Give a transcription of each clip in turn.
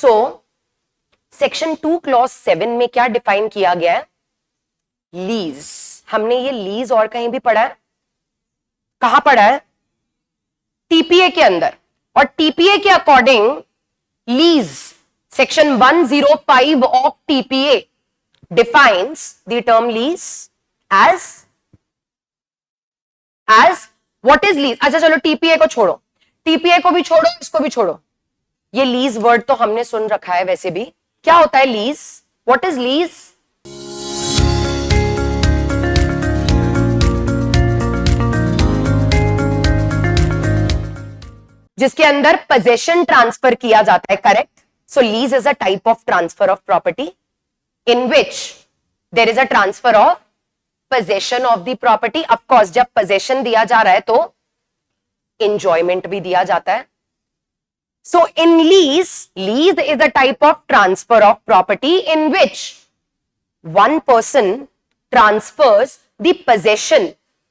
So section 2 clause 7 में क्या define किया गया है? लीज। हमने ये लीज और कहीं भी पढ़ा है? कहां पढ़ा है? टीपीए के अंदर। और टीपीए के according lease section 105 of TPA defines the term lease as what is lease. अच्छा चलो टीपीए को छोड़ो, टीपीए को भी छोड़ो, इसको भी छोड़ो, ये लीज वर्ड तो हमने सुन रखा है वैसे भी। क्या होता है लीज? What is lease? जिसके अंदर पोजेशन ट्रांसफर किया जाता है, correct? So lease is a type of transfer of property in which there is a transfer of possession of the property. Of course जब पोजेशन दिया जा रहा है तो एंजॉयमेंट भी दिया जाता है। So in lease, lease is a type of transfer of property in which one person transfers the possession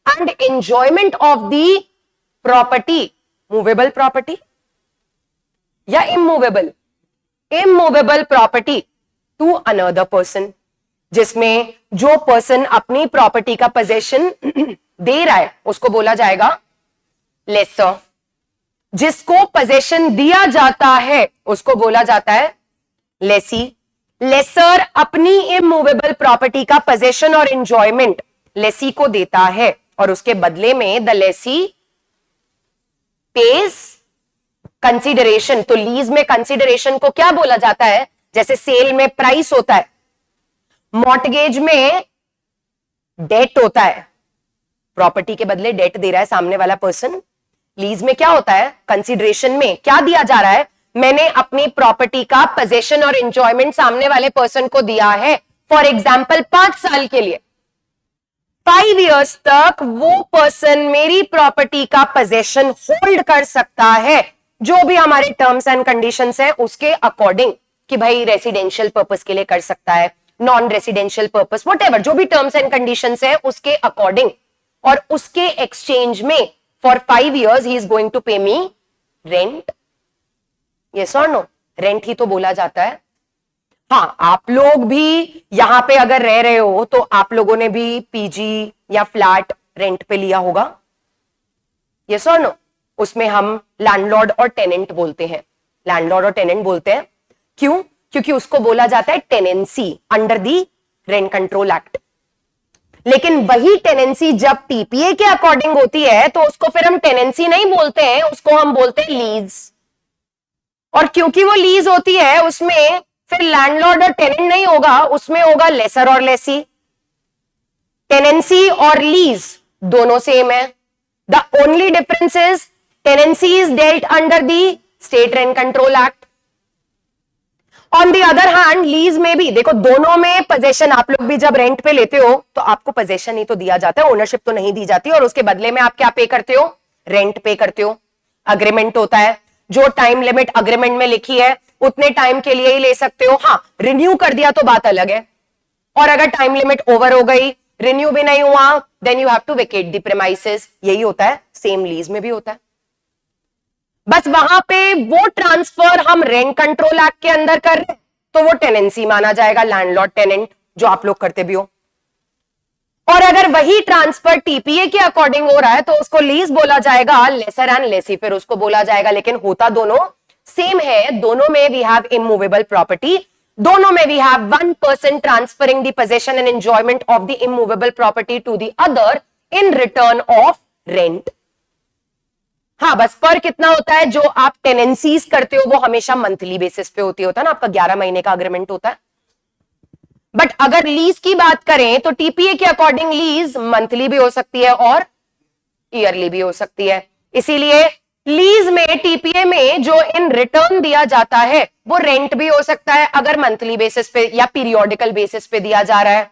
and enjoyment of the property. Movable property या immovable? Immovable property to another person, जिसमें जो person अपनी property का possession दे रहा है उसको बोला जाएगा लेसर। जिसको पोजेशन दिया जाता है उसको बोला जाता है लेसी। लेसर अपनी इमूवेबल प्रॉपर्टी का पोजेशन और एंजॉयमेंट लेसी को देता है और उसके बदले में द लेसी पेज कंसीडरेशन। तो लीज में कंसीडरेशन को क्या बोला जाता है? जैसे सेल में प्राइस होता है, मॉर्टगेज में डेट होता है, प्रॉपर्टी के बदले डेट दे रहा है सामने वाला पर्सन। लीज में क्या होता है? कंसीडरेशन में क्या दिया जा रहा है? मैंने अपनी प्रॉपर्टी का पोजेशन और एंजॉयमेंट सामने वाले पर्सन को दिया है। फॉर एग्जाम्पल 5 साल के लिए, 5 इयर्स तक वो पर्सन मेरी प्रॉपर्टी का पोजेशन होल्ड कर सकता है, जो भी हमारे टर्म्स एंड कंडीशंस है उसके अकॉर्डिंग, कि भाई रेसिडेंशियल पर्पस के लिए कर सकता है, नॉन रेसिडेंशियल पर्पस, व्हाटएवर जो भी टर्म्स एंड कंडीशंस है उसके अकॉर्डिंग। और उसके एक्सचेंज में for 5 years he is going to pay me rent. Yes और नो? रेंट ही तो बोला जाता है। हाँ, आप लोग भी यहां पे अगर रह रहे हो तो आप लोगों ने भी पीजी या फ्लैट रेंट पे लिया होगा। यस और नो? उसमें हम लैंडलॉर्ड और टेनेंट बोलते हैं। लैंडलॉर्ड और टेनेंट बोलते हैं क्यों? क्योंकि उसको बोला जाता है tenancy under the rent control act. लेकिन वही टेनेंसी जब टीपीए के अकॉर्डिंग होती है तो उसको फिर हम टेनेंसी नहीं बोलते हैं, उसको हम बोलते हैं लीज। और क्योंकि वो लीज होती है उसमें फिर लैंडलॉर्ड और टेनेंट नहीं होगा, उसमें होगा लेसर और लेसी। टेनेंसी और लीज दोनों सेम है। The only difference is tenancy is dealt under the state rent control act. On the other hand lease में भी देखो, दोनों में पोजेशन, आप लोग भी जब रेंट पे लेते हो तो आपको पोजेशन ही तो दिया जाता है, ओनरशिप तो नहीं दी जाती, और उसके बदले में आप क्या पे करते हो? रेंट पे करते हो। अग्रीमेंट होता है, जो टाइम लिमिट अग्रीमेंट में लिखी है उतने टाइम के लिए ही ले सकते हो। हाँ, रिन्यू कर दिया तो बात अलग है, और अगर टाइम लिमिट ओवर हो गई, रिन्यू भी नहीं हुआ, then you have to vacate the premises. यही होता है, सेम लीज में भी होता है। बस वहां पे वो ट्रांसफर हम रेंट कंट्रोल एक्ट के अंदर कर रहे हैं तो वो टेनेंसी माना जाएगा, लैंडलॉर्ड टेनेंट, जो आप लोग करते भी हो। और अगर वही ट्रांसफर टीपीए के अकॉर्डिंग हो रहा है तो उसको लीज बोला जाएगा, लेसर एंड लेसी फिर उसको बोला जाएगा। लेकिन होता दोनों सेम है। दोनों में वी हैव इमूवेबल प्रॉपर्टी, दोनों में we have one person transferring the possession and enjoyment of the immovable property to the other in return of rent. हाँ, बस पर कितना होता है, जो आप टेनेंसीज करते हो वो हमेशा मंथली बेसिस पे होती होता है ना, आपका 11 महीने का अग्रीमेंट होता है। बट अगर लीज की बात करें तो टीपीए के अकॉर्डिंग लीज मंथली भी हो सकती है और ईयरली भी हो सकती है। इसीलिए लीज में, टीपीए में जो इन रिटर्न दिया जाता है वो रेंट भी हो सकता है अगर मंथली बेसिस पे या पीरियोडिकल बेसिस पे दिया जा रहा है।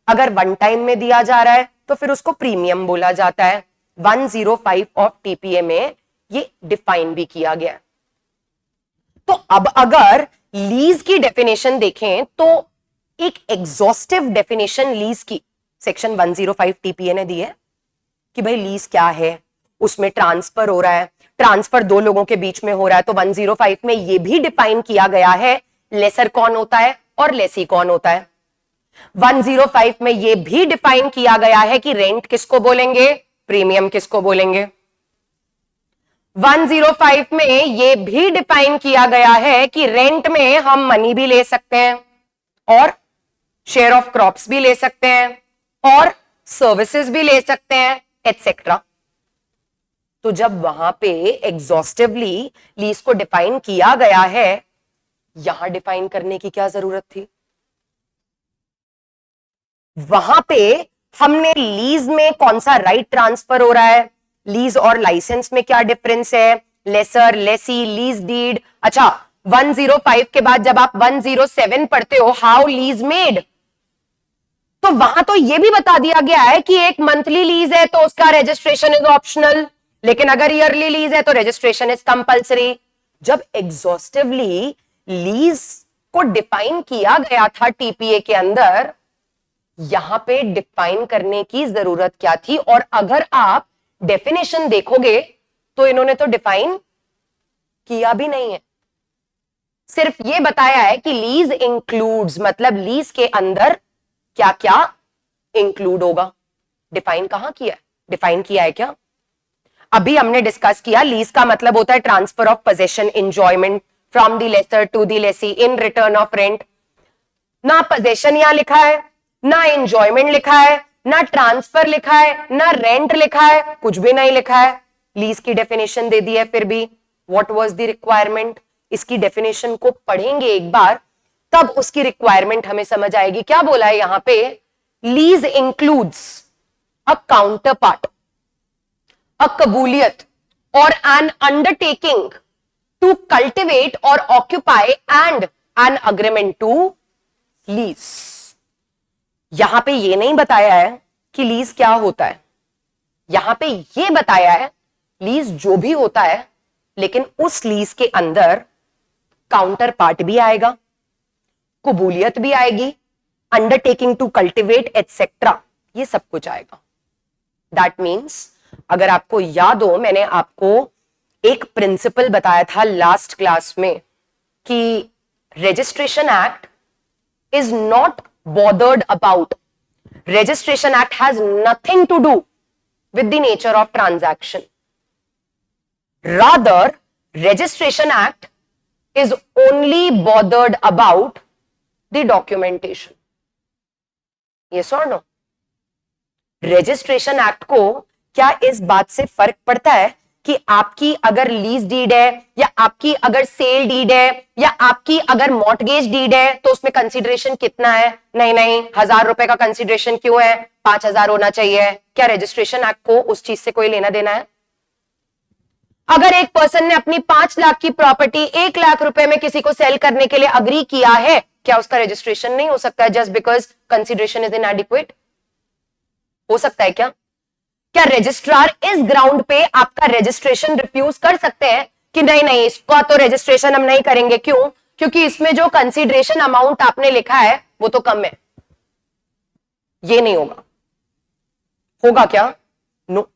अगर वन टाइम में दिया जा रहा है तो फिर उसको प्रीमियम बोला जाता है। 105 ऑफ टीपीए में ये डिफाइन भी किया गया। तो अब अगर लीज की डेफिनेशन देखें तो एक एग्जॉस्टिव डेफिनेशन लीज की सेक्शन 105 टीपीए ने दी है कि भाई लीज क्या है, उसमें ट्रांसफर हो रहा है, ट्रांसफर दो लोगों के बीच में हो रहा है, तो 105 में यह भी डिफाइन किया गया है लेसर कौन होता है और लेसी कौन होता है। 105 में यह भी डिफाइन किया गया है कि रेंट किसको बोलेंगे, प्रीमियम किसको बोलेंगे। 105 में यह भी डिफाइन किया गया है कि रेंट में हम मनी भी ले सकते हैं और शेयर ऑफ क्रॉप्स भी ले सकते हैं और सर्विसेज भी ले सकते हैं एटसेट्रा। तो जब वहां पे एग्जॉस्टिवली लीज को डिफाइन किया गया है, यहां डिफाइन करने की क्या जरूरत थी। वहां पे हमने लीज में कौन सा राइट ट्रांसफर हो रहा है, लीज और लाइसेंस में क्या डिफरेंस है, लेसर, लेसी, लीज डीड। अच्छा, 105 के बाद जब आप 107 पढ़ते हो, हाउ लीज मेड, तो वहां तो यह भी बता दिया गया है कि एक मंथली लीज है तो उसका रजिस्ट्रेशन इज ऑप्शनल, लेकिन अगर ईयरली लीज है तो रजिस्ट्रेशन इज कंपल्सरी। जब एग्जॉस्टिवली लीज को डिफाइन किया गया था टीपीए के अंदर, यहां पे डिफाइन करने की जरूरत क्या थी। और अगर आप डेफिनेशन देखोगे तो इन्होंने तो डिफाइन किया भी नहीं है, सिर्फ यह बताया है कि लीज इंक्लूड्स, मतलब लीज के अंदर क्या क्या इंक्लूड होगा। डिफाइन कहां किया है, डिफाइन किया है क्या। अभी हमने डिस्कस किया लीज का मतलब होता है transfer of possession, enjoyment from the lessor to the lessee in return of rent. ना पोजेशन यहां लिखा है, ना एंजॉयमेंट लिखा है, ना ट्रांसफर लिखा है, ना रेंट लिखा है, कुछ भी नहीं लिखा है। लीज की डेफिनेशन दे दी है। फिर भी व्हाट वाज द रिक्वायरमेंट, इसकी डेफिनेशन को पढ़ेंगे एक बार, तब उसकी रिक्वायरमेंट हमें समझ आएगी। क्या बोला है यहां पे, lease includes a counterpart, a kabuliyat और एन अंडरटेकिंग टू कल्टिवेट और occupy and an agreement to lease. यहां पे ये नहीं बताया है कि लीज क्या होता है, यहां पे ये बताया है लीज जो भी होता है, लेकिन उस लीज के अंदर काउंटर पार्ट भी आएगा, कबूलियत भी आएगी, अंडरटेकिंग टू कल्टिवेट एटसेट्रा, ये सब कुछ आएगा। दैट मीन्स अगर आपको याद हो, मैंने आपको एक प्रिंसिपल बताया था लास्ट क्लास में कि registration act is not bothered about, registration act has nothing to do with the nature of transaction, rather registration act is only bothered about the documentation. yes or no? registration act को क्या इस बात से फर्क पड़ता है कि आपकी अगर लीज डीड है या आपकी अगर सेल डीड है या आपकी अगर मॉर्टगेज डीड है तो उसमें कंसीडरेशन कितना है। नहीं नहीं, 1000 रुपए का कंसीडरेशन क्यों है, 5000 होना चाहिए। क्या रजिस्ट्रेशन एक्ट को उस चीज से कोई लेना देना है। अगर एक पर्सन ने अपनी 5 लाख की प्रॉपर्टी 1 लाख रुपए में किसी को सेल करने के लिए अग्री किया है, क्या उसका रजिस्ट्रेशन नहीं हो सकता है जस्ट बिकॉज कंसीडरेशन इज इनएडिक्वेट। हो सकता है क्या रजिस्ट्रार इस ग्राउंड पे आपका रजिस्ट्रेशन रिफ्यूज कर सकते हैं कि नहीं नहीं, इसका तो रजिस्ट्रेशन हम नहीं करेंगे। क्यों, क्योंकि इसमें जो कंसीडरेशन अमाउंट आपने लिखा है वो तो कम है। ये नहीं होगा। होगा क्या, no.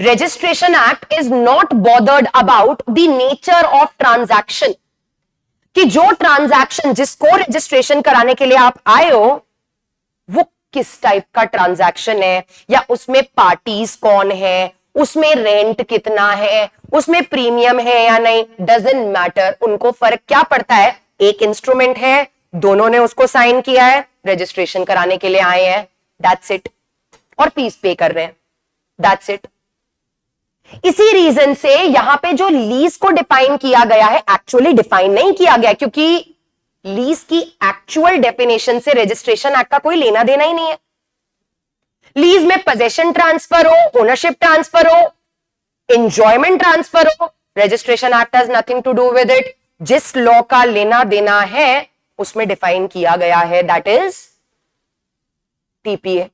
Registration act is not bothered about the nature of transaction, कि जो ट्रांजैक्शन जिसको रजिस्ट्रेशन कराने के लिए आप आए हो वो किस टाइप का ट्रांजैक्शन है, या उसमें पार्टीज कौन है, उसमें रेंट कितना है, उसमें प्रीमियम है या नहीं, डजंट मैटर। उनको फर्क क्या पड़ता है, एक इंस्ट्रूमेंट है, दोनों ने उसको साइन किया है, रजिस्ट्रेशन कराने के लिए आए हैं, दैट्स इट, और फीस पे कर रहे हैं, दैट्स इट। इसी रीजन से यहां पे जो लीज को डिफाइन किया गया है, एक्चुअली डिफाइन नहीं किया गया, क्योंकि लीज की एक्चुअल डेफिनेशन से रजिस्ट्रेशन एक्ट का कोई लेना देना ही नहीं है। लीज में पोजेशन ट्रांसफर हो, ओनरशिप ट्रांसफर हो, एंजॉयमेंट ट्रांसफर हो, registration act has nothing to do with it. जिस लॉ का लेना देना है उसमें डिफाइन किया गया है, that is TPA,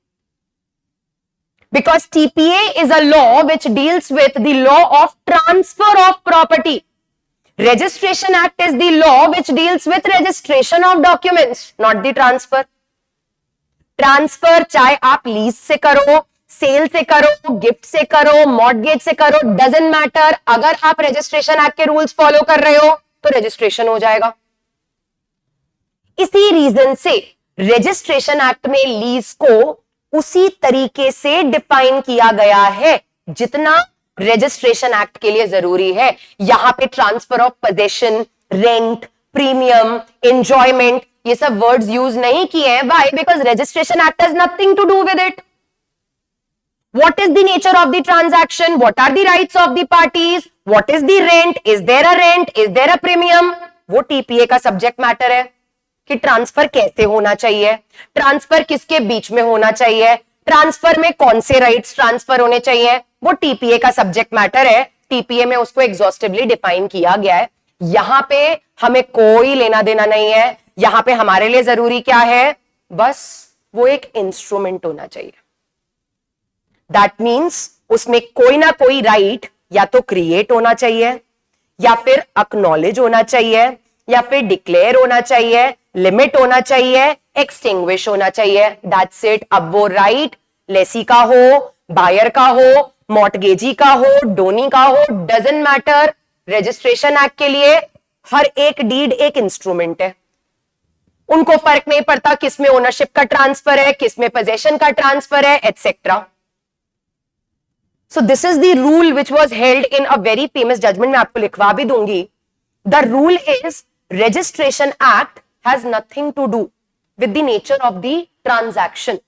because TPA is a law which deals with the law of transfer of property. Registration Act is the law which deals with registration of documents, not the transfer. Transfer चाहे आप lease से करो, cell से करो, gift से करो, mortgage से करो, डजंट मैटर। अगर आप रजिस्ट्रेशन एक्ट के रूल्स फॉलो कर रहे हो तो रजिस्ट्रेशन हो जाएगा। इसी रीजन से रजिस्ट्रेशन एक्ट में लीज को उसी तरीके से डिफाइन किया गया है जितना रजिस्ट्रेशन एक्ट के लिए जरूरी है। यहां पे transfer of possession, rent, premium, enjoyment, ये सब वर्ड्स यूज नहीं किए हैं। Why? Because registration act has nothing to do with it. What is the nature of the transaction? What are the rights of the parties? What is the rent? Is there a rent? Is there a premium? वो TPA का subject matter है कि transfer कैसे होना चाहिए, transfer किसके बीच में होना चाहिए, ट्रांसफर में कौन से राइट्स ट्रांसफर होने चाहिए, वो टीपीए का सब्जेक्ट मैटर है। टीपीए में उसको एग्जॉस्टिवली डिफाइन किया गया है। यहां पे हमें कोई लेना देना नहीं है। यहां पे हमारे लिए जरूरी क्या है? बस वो एक इंस्ट्रूमेंट होना चाहिए। दैट मीन्स उसमें कोई ना कोई राइट या तो क्रिएट होना चाहिए, या फिर अक्नॉलेज होना चाहिए, या फिर डिक्लेयर होना चाहिए, लिमिट होना चाहिए, एक्सटिंग्विश होना चाहिए। That's it. अब वो राइट लेसी का हो, बायर का हो, मॉर्टगेजी का हो, डोनी का हो, डजंट मैटर। रजिस्ट्रेशन एक्ट के लिए हर एक डीड एक इंस्ट्रूमेंट है। उनको फर्क नहीं पड़ता किसमें ओनरशिप का ट्रांसफर है, किसमें पोजेशन का ट्रांसफर है, etcetera. So this is the rule which was held in a very famous judgment. मैं आपको लिखवा भी दूंगी। The rule is registration act has nothing to do with the nature of the transaction,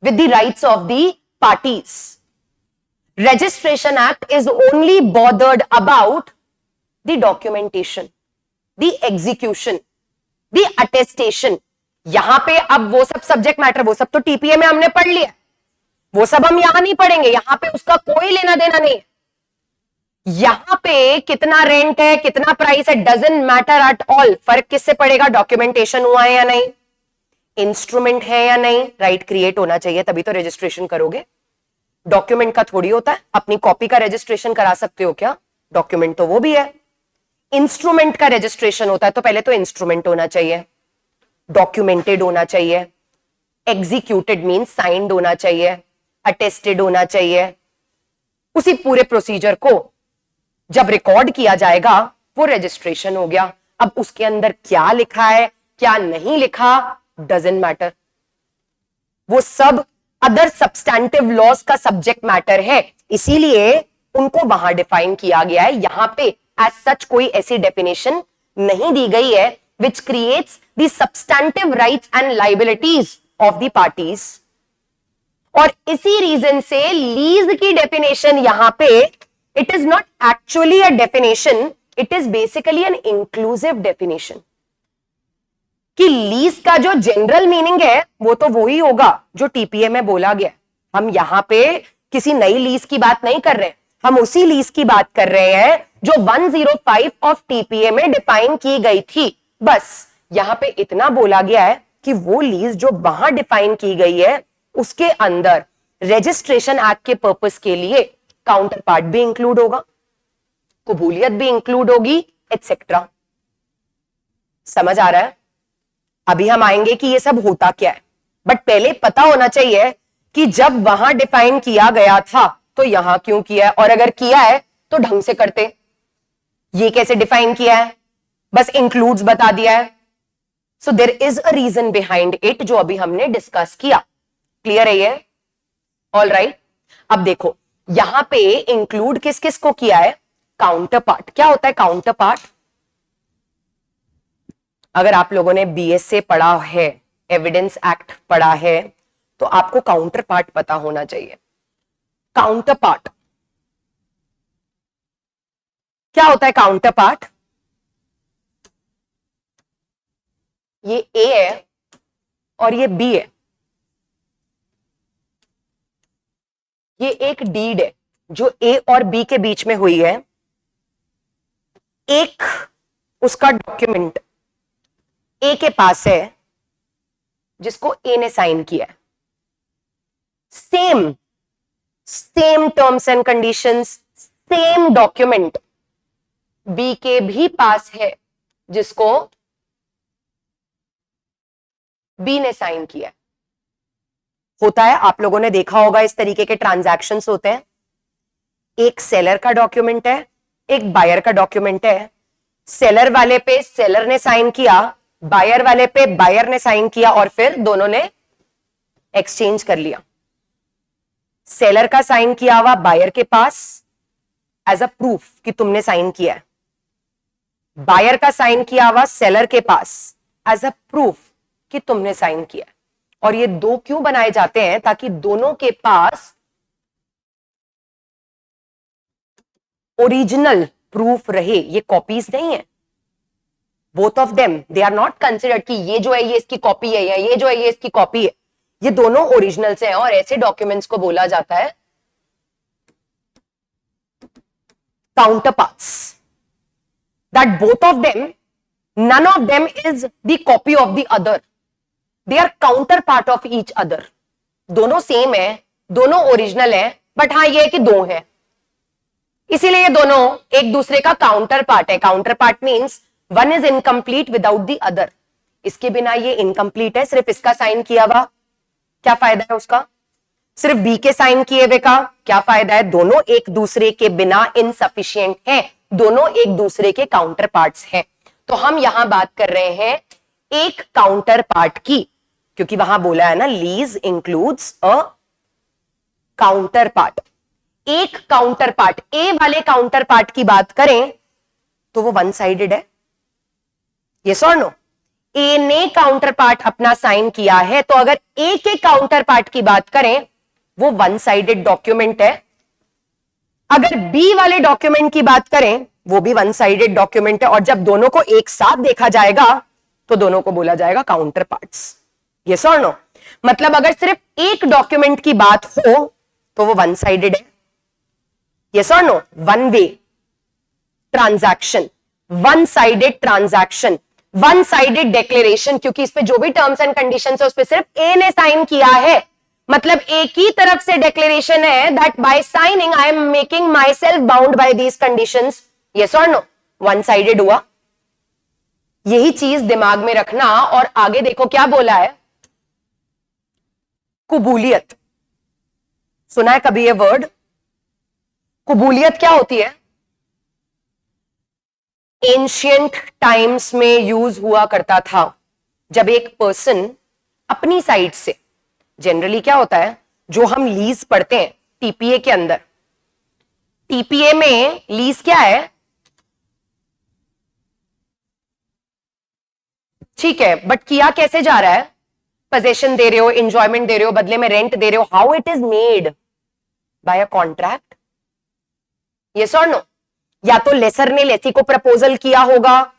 with the rights of the parties. Registration act is only bothered about the documentation, the execution, the attestation. यहां पे अब वो सब subject matter, वो सब तो TPA में हमने पढ़ लिया, वो सब हम यहां नहीं पढ़ेंगे। यहां पे उसका कोई लेना देना नहीं है। यहां पे कितना रेंट है, कितना प्राइस है, डजंट मैटर एट ऑल। फर्क किससे पड़ेगा? डॉक्यूमेंटेशन हुआ है या नहीं, इंस्ट्रूमेंट है या नहीं, राइट क्रिएट होना चाहिए तभी तो रजिस्ट्रेशन करोगे। डॉक्यूमेंट का थोड़ी होता है, अपनी कॉपी का रजिस्ट्रेशन करा सकते हो क्या? डॉक्यूमेंट तो वो भी है। इंस्ट्रूमेंट का रजिस्ट्रेशन होता है तो पहले तो इंस्ट्रूमेंट होना चाहिए, डॉक्यूमेंटेड होना चाहिए, एग्जीक्यूटेड मीन साइंड होना चाहिए, अटेस्टेड होना चाहिए। उसी पूरे प्रोसीजर को जब रिकॉर्ड किया जाएगा वो रजिस्ट्रेशन हो गया। अब उसके अंदर क्या लिखा है, क्या नहीं लिखा, डजंट मैटर। वो सब अदर सब्सटैंटिव लॉज का सब्जेक्ट मैटर है, इसीलिए उनको वहां डिफाइन किया गया है। यहां पे एज सच कोई ऐसी डेफिनेशन नहीं दी गई है which creates the substantive rights and liabilities of the parties. और इसी रीजन से लीज की डेफिनेशन यहां पे it is not actually a definition, it is basically N inclusive definition. कि लीज का जो जनरल मीनिंग है वो तो वही होगा जो टीपीए में बोला गया। हम यहां पे किसी नई लीज की बात नहीं कर रहे हैं, हम उसी लीज की बात कर रहे हैं जो 105 ऑफ टीपीए में डिफाइन की गई थी। बस यहां पे इतना बोला गया है कि वो लीज जो वहां डिफाइन की गई है उसके अंदर रजिस्ट्रेशन एक्ट के पर्पस के लिए काउंटर पार्ट भी इंक्लूड होगा, कबूलियत भी इंक्लूड होगी, एटसेट्रा। समझ आ रहा है? अभी हम आएंगे कि ये सब होता क्या है, बट पहले पता होना चाहिए कि जब वहां डिफाइन किया गया था तो यहां क्यों किया है, और अगर किया है तो ढंग से करते। ये कैसे डिफाइन किया है? बस इंक्लूड्स बता दिया है। So there is a reason behind it जो अभी हमने डिस्कस किया। क्लियर है ये? All right. अब देखो यहां पे इंक्लूड किस किस को किया है? Counter part. क्या होता है काउंटर पार्ट? अगर आप लोगों ने बीएसए पढ़ा है, एविडेंस एक्ट पढ़ा है, तो आपको काउंटर पार्ट पता होना चाहिए। काउंटर पार्ट क्या होता है? काउंटर पार्ट ये ए है और ये बी है। ये एक डीड है जो ए और बी के बीच में हुई है। एक उसका डॉक्यूमेंट ए के पास है जिसको ए ने साइन किया है। Same terms and conditions, same document B के भी पास है जिसको बी ने साइन किया है। होता है, आप लोगों ने देखा होगा इस तरीके के ट्रांजैक्शंस होते हैं। एक सेलर का डॉक्यूमेंट है, एक बायर का डॉक्यूमेंट है। सेलर वाले पे सेलर ने साइन किया, बायर वाले पे बायर ने साइन किया और फिर दोनों ने एक्सचेंज कर लिया। सेलर का साइन किया हुआ बायर के पास एज अ प्रूफ कि तुमने साइन किया है, बायर का साइन किया हुआ सेलर के पास एज अ प्रूफ कि तुमने साइन किया है। और ये दो क्यों बनाए जाते हैं? ताकि दोनों के पास ओरिजिनल प्रूफ रहे, ये कॉपीज नहीं है। Both of them they are not considered कि ये जो है ये इसकी कॉपी है या ये जो है ये इसकी कॉपी है, ये दोनों ओरिजिनल से हैं। और ऐसे डॉक्यूमेंट्स को बोला जाता है counterparts, that both of them, none of them is the copy of the other, they are counterpart of each other। दोनों सेम है, दोनों ओरिजिनल है, बट हाँ ये है कि दो है, इसीलिए ये दोनों एक दूसरे का काउंटर पार्ट है। Counter part means one is incomplete without the other. इसके बिना ये इनकम्प्लीट है, सिर्फ इसका साइन किया हुआ क्या फायदा है उसका, सिर्फ बी के साइन किए हुए का क्या फायदा है। दोनों एक दूसरे के बिना इनसफिशिएंट है, दोनों एक दूसरे के काउंटर पार्ट्स हैं। तो हम यहां बात कर रहे हैं एक काउंटर पार्ट की, क्योंकि वहां बोला है ना lease includes a counter part. एक काउंटर पार्ट, ए वाले काउंटर पार्ट की बात करें तो वो वन साइडेड है, यस और नो। ए ने काउंटर पार्ट अपना साइन किया है, तो अगर ए के काउंटर पार्ट की बात करें वो वन साइडेड डॉक्यूमेंट है। अगर बी वाले डॉक्यूमेंट की बात करें वो भी वन साइडेड डॉक्यूमेंट है। और जब दोनों को एक साथ देखा जाएगा तो दोनों को बोला जाएगा काउंटर पार्ट्स, यस और नो। मतलब अगर सिर्फ एक डॉक्यूमेंट की बात हो तो वो वन साइडेड है, यस और no. One way transaction, one sided transaction, one sided declaration, क्योंकि इस पे जो भी टर्म्स एंड कंडीशंस है उस पे सिर्फ ए ने साइन किया है। मतलब एक ही तरफ से डिक्लेरेशन है that bye signing I am making my self bound by these conditions, yes और नो। वन साइडेड हुआ, यही चीज दिमाग में रखना। और आगे देखो क्या बोला है, कुबूलियत। सुना है कभी ये वर्ड? कुबूलियत क्या होती है? एंशियंट टाइम्स में यूज हुआ करता था जब एक पर्सन अपनी साइड से, जनरली क्या होता है जो हम लीज पढ़ते हैं टीपीए के अंदर, टीपीए में लीज क्या है, ठीक है, बट किया कैसे जा रहा है? पोजेशन दे रहे हो, एंजॉयमेंट दे रहे हो, बदले में रेंट दे रहे हो। How it is made? By a contract, yes और नो। या तो लेसर ने लेसी को प्रपोजल किया होगा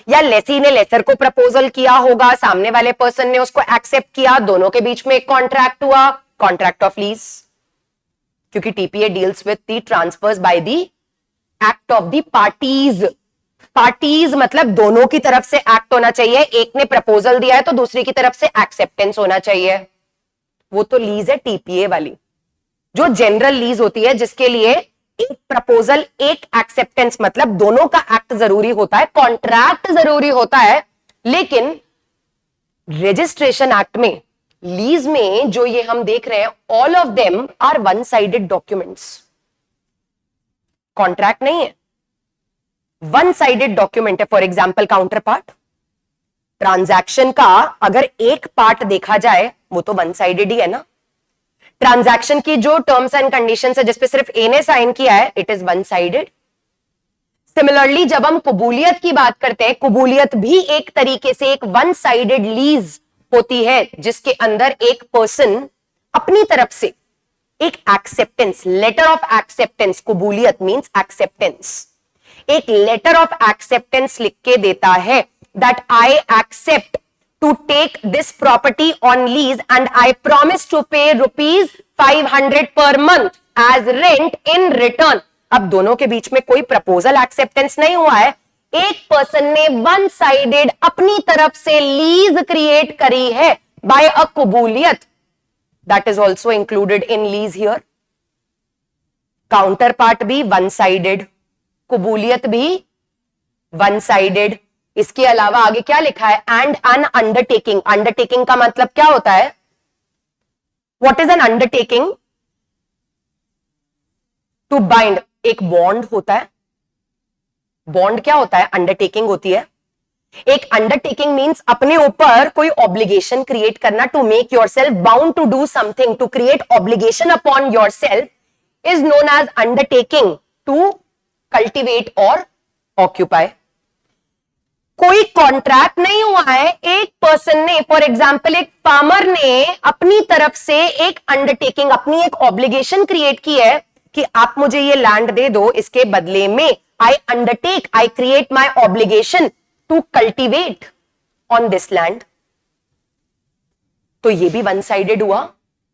या लेसी ने लेसर को प्रपोजल किया होगा, सामने वाले पर्सन ने उसको एक्सेप्ट किया, दोनों के बीच में एक कॉन्ट्रैक्ट हुआ, कॉन्ट्रैक्ट ऑफ लीज। क्योंकि TPA deals with the transfers by the act of the parties. Parties मतलब दोनों की तरफ से एक्ट होना चाहिए, एक ने प्रपोजल दिया है तो दूसरी की तरफ से एक्सेप्टेंस होना चाहिए। वो तो लीज है टीपीए वाली, जो जनरल लीज होती है जिसके लिए एक प्रपोजल एक एक्सेप्टेंस, मतलब दोनों का एक्ट जरूरी होता है, कॉन्ट्रैक्ट जरूरी होता है। लेकिन रजिस्ट्रेशन एक्ट में, लीज में जो ये हम देख रहे हैं, all of them are one sided documents, contract नहीं है, वन साइडेड डॉक्यूमेंट है। For example counter part, transaction का अगर एक पार्ट देखा जाए वो तो वन साइडेड ही है ना। ट्रांजैक्शन की जो टर्म्स एंड कंडीशंस है जिसपे सिर्फ ए ने साइन किया है, it is one sided. Similarly जब हम कबूलियत की बात करते हैं, कबूलियत भी एक तरीके से एक वन साइडेड लीज होती है जिसके अंदर एक पर्सन अपनी तरफ से एक acceptance, letter of acceptance, kabuliyat means acceptance, एक लेटर ऑफ एक्सेप्टेंस लिख के देता है that I accept to take this property on lease and I promise to pay ₹500 per month as rent in return। अब दोनों के बीच में कोई प्रपोजल एक्सेप्टेंस नहीं हुआ है, एक पर्सन ने वन साइडेड अपनी तरफ से लीज क्रिएट करी है by a kabuliyat, that is also included in lease here. Counterpart भी वन साइडेड, कबूलियत भी वन साइडेड। इसके अलावा आगे क्या लिखा है, एंड एन अंडरटेकिंग। अंडरटेकिंग का मतलब क्या होता है? What is an undertaking? To bind, एक बॉन्ड होता है। बॉन्ड क्या होता है? अंडरटेकिंग होती है। एक अंडरटेकिंग मीन्स अपने ऊपर कोई ऑब्लिगेशन क्रिएट करना, to make yourself bound to do something, to create obligation upon yourself is known as undertaking to cultivate और ऑक्यूपाई। कोई कॉन्ट्रैक्ट नहीं हुआ है, एक पर्सन ने, फॉर एग्जाम्पल एक फार्मर ने अपनी तरफ से एक अंडरटेकिंग, अपनी एक ऑब्लिगेशन क्रिएट की है कि आप मुझे ये लैंड दे दो, इसके बदले में I undertake, I create my obligation to cultivate on this land. तो ये भी वन साइडेड हुआ।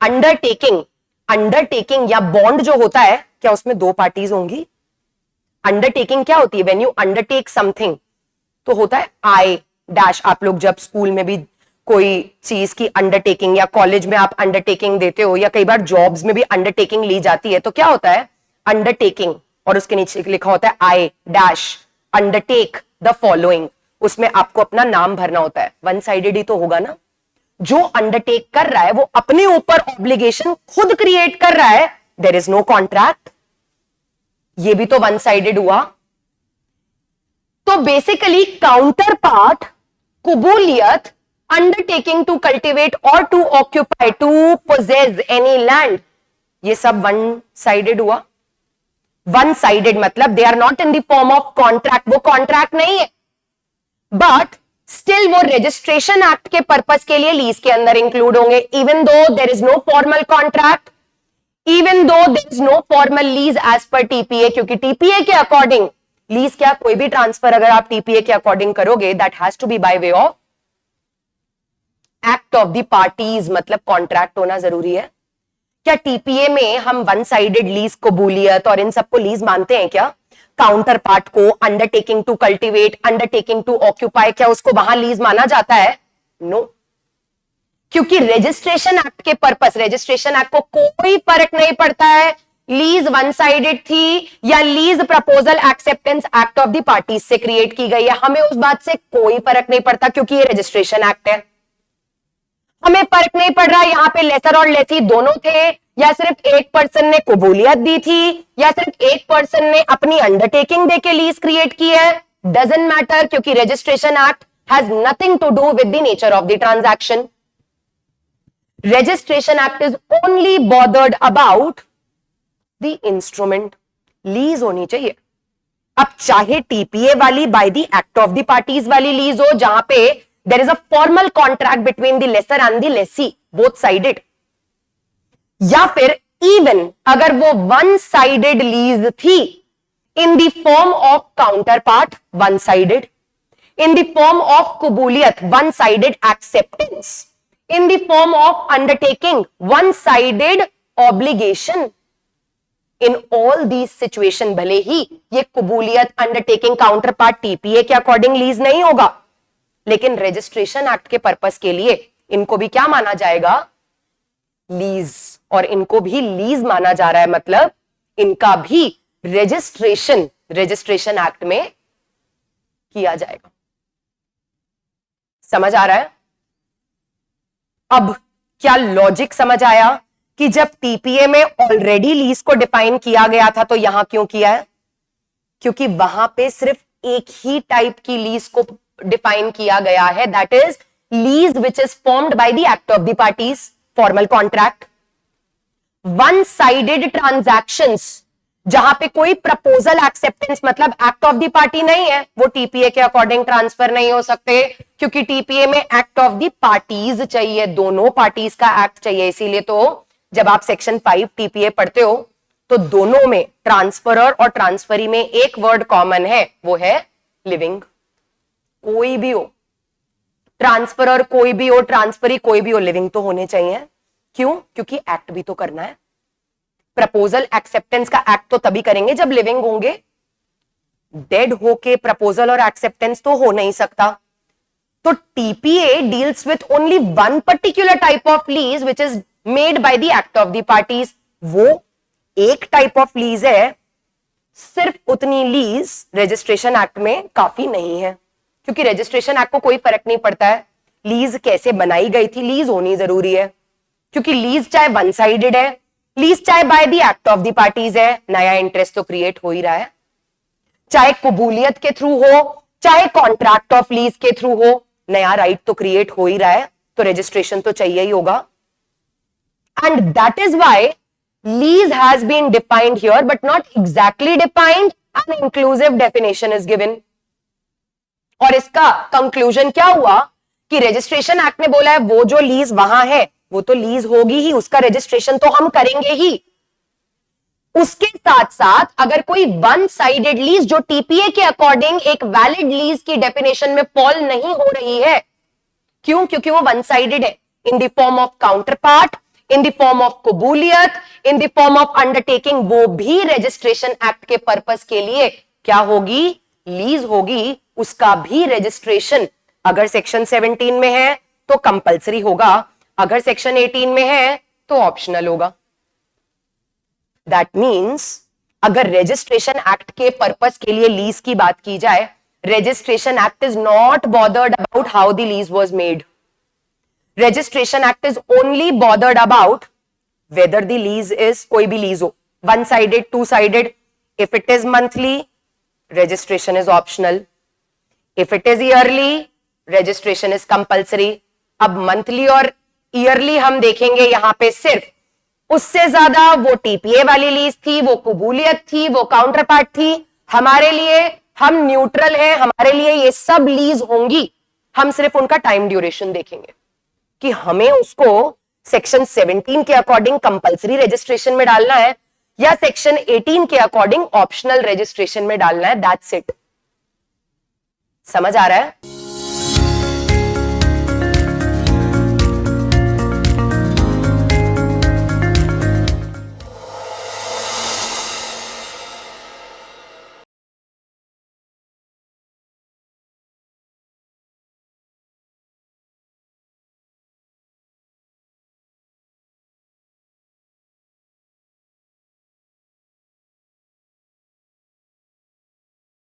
अंडरटेकिंग, अंडरटेकिंग या बॉन्ड जो होता है, क्या उसमें दो पार्टीज होंगी? अंडरटेकिंग क्या होती है? व्हेन यू अंडरटेक समथिंग तो होता है आई डैश। आप लोग जब स्कूल में भी कोई चीज की अंडरटेकिंग, या कॉलेज में आप अंडरटेकिंग देते हो, या कई बार जॉब्स में भी अंडरटेकिंग ली जाती है, तो क्या होता है? अंडरटेकिंग और उसके नीचे लिखा होता है I dash undertake the following. उसमें आपको अपना नाम भरना होता है। वन साइडेड ही तो होगा ना। जो अंडरटेक कर रहा है वो अपने ऊपर ऑब्लिगेशन खुद क्रिएट कर रहा है, देयर इज नो कॉन्ट्रैक्ट। ये भी तो वन साइडेड हुआ। तो basically counterpart, kabuliyat, undertaking to cultivate और to occupy, to possess any land, ये सब वन साइडेड हुआ। वन साइडेड मतलब they are not in the form of contract, वो कॉन्ट्रैक्ट नहीं है, बट स्टिल वो रजिस्ट्रेशन एक्ट के पर्पस के लिए लीज के अंदर इंक्लूड होंगे, even though there is no formal contract, even though there is no formal lease as per TPA, क्योंकि टीपीए के अकॉर्डिंग लीज क्या, कोई भी ट्रांसफर अगर आप टीपीए के अकॉर्डिंग करोगे that has to be by way of act of the parties, मतलब कॉन्ट्रैक्ट होना जरूरी है। क्या टीपीए में हम वन साइडेड लीज, कबूलियत और इन सबको लीज मानते हैं क्या? काउंटर पार्ट को, undertaking to cultivate, undertaking to occupy, क्या उसको वहां लीज माना जाता है? नो, क्योंकि रजिस्ट्रेशन एक्ट के पर्पस, रजिस्ट्रेशन एक्ट को कोई फर्क नहीं पड़ता है लीज वन साइडेड थी या lease proposal acceptance act of the parties से क्रिएट की गई है, हमें उस बात से कोई फर्क नहीं पड़ता क्योंकि ये रजिस्ट्रेशन एक्ट है। हमें फर्क नहीं पड़ रहा यहां पे लेसर और लेसी दोनों थे, या सिर्फ एक पर्सन ने कबूलियत दी थी, या सिर्फ एक पर्सन ने अपनी अंडरटेकिंग देके लीज क्रिएट की है, डजंट मैटर, क्योंकि registration act has nothing to do with the nature of the transaction. Registration act is only bothered about the instrument. Lease होनी चाहिए। अब चाहे टीपीए वाली by the act of the parties वाली lease हो, जहां पे there is a formal contract between the lessor and the lessee, both sided, या फिर even अगर वो one sided lease थी in the form of counterpart, one sided, in the form of कुबूलियत, one sided acceptance, in the form of undertaking, one sided obligation, in all these situation भले ही ये कुबूलियत, undertaking, counterpart TPA के according lease नहीं होगा, लेकिन registration act के purpose के लिए इनको भी क्या माना जाएगा? लीज। और इनको भी लीज माना जा रहा है, मतलब इनका भी रजिस्ट्रेशन एक्ट में किया जाएगा। समझ आ रहा है? अब क्या लॉजिक समझ आया कि जब टीपीए में ऑलरेडी लीज को डिफाइन किया गया था तो यहां क्यों किया है? क्योंकि वहां पे सिर्फ एक ही टाइप की लीज को डिफाइन किया गया है, that is lease which is formed by the act of the parties, formal contract. One sided transactions जहां पे कोई प्रपोजल एक्सेप्टेंस, मतलब एक्ट ऑफ द पार्टी नहीं है, वो टीपीए के अकॉर्डिंग ट्रांसफर नहीं हो सकते, क्योंकि टीपीए में एक्ट ऑफ द पार्टीज चाहिए, दोनों पार्टीज का एक्ट चाहिए। इसीलिए तो जब आप सेक्शन 5 टीपीए पढ़ते हो तो दोनों में, ट्रांसफरर और ट्रांसफरी में एक वर्ड कॉमन है, वो है लिविंग। कोई भी हो, ट्रांसफरर कोई भी हो, ट्रांसफरी कोई भी हो, लिविंग तो होने चाहिए। क्यों? क्योंकि एक्ट भी तो करना है। प्रपोजल एक्सेप्टेंस का एक्ट तो तभी करेंगे जब लिविंग होंगे। डेड होके प्रपोजल और एक्सेप्टेंस तो हो नहीं सकता। तो TPA deals with only one particular type of lease which is made bye the act of the parties. वो एक टाइप ऑफ लीज है, सिर्फ उतनी लीज रजिस्ट्रेशन एक्ट में काफी नहीं है, क्योंकि रजिस्ट्रेशन एक्ट को कोई फर्क नहीं पड़ता है लीज कैसे बनाई गई थी, लीज होनी जरूरी है, क्योंकि लीज चाहे वन साइडेड है, लीज चाहे bye the act of the parties है, नया इंटरेस्ट तो क्रिएट हो ही रहा है, चाहे कबूलियत के थ्रू हो, चाहे कॉन्ट्रैक्ट ऑफ लीज के थ्रू हो, नया राइट तो क्रिएट हो ही रहा है, तो रजिस्ट्रेशन तो चाहिए ही होगा. And that is why lease has been defined here but not exactly defined, an inclusive definition is given. और इसका कंक्लूजन क्या हुआ कि रजिस्ट्रेशन एक्ट ने बोला है वो जो लीज वहां है वो तो लीज होगी ही, उसका रजिस्ट्रेशन तो हम करेंगे ही. उसके साथ साथ अगर कोई वन साइडेड लीज जो टीपीए के अकॉर्डिंग एक वैलिड लीज की डेफिनेशन में फॉल नहीं हो रही है, क्यों? क्योंकि वो वन साइडेड है, in the form of counterpart, in the form of kabuliyat, in the form of undertaking, वो भी रजिस्ट्रेशन एक्ट के पर्पस के लिए क्या होगी? लीज होगी. उसका भी रजिस्ट्रेशन अगर सेक्शन 17 में है तो कंपलसरी होगा, अगर सेक्शन 18 में है तो ऑप्शनल होगा. दैट मीन्स अगर रजिस्ट्रेशन एक्ट के पर्पस के लिए लीज की बात की जाए, registration act is not bothered about how the lease was made. Registration act is only bothered about whether the lease is, कोई भी लीज हो, one sided, two sided. If it is monthly, registration is optional. If it is yearly, registration is compulsory. अब monthly और yearly हम देखेंगे यहां पे सिर्फ, उससे ज्यादा वो टीपीए वाली लीज थी, वो कबूलियत थी, वो काउंटर पार्ट थी. हमारे लिए हम न्यूट्रल हैं, हमारे लिए ये सब लीज होंगी. हम सिर्फ उनका टाइम ड्यूरेशन देखेंगे कि हमें उसको सेक्शन 17 के अकॉर्डिंग कंपलसरी रजिस्ट्रेशन में डालना है या सेक्शन 18 के अकॉर्डिंग ऑप्शनल रजिस्ट्रेशन में डालना है. That's it. समझ आ रहा है?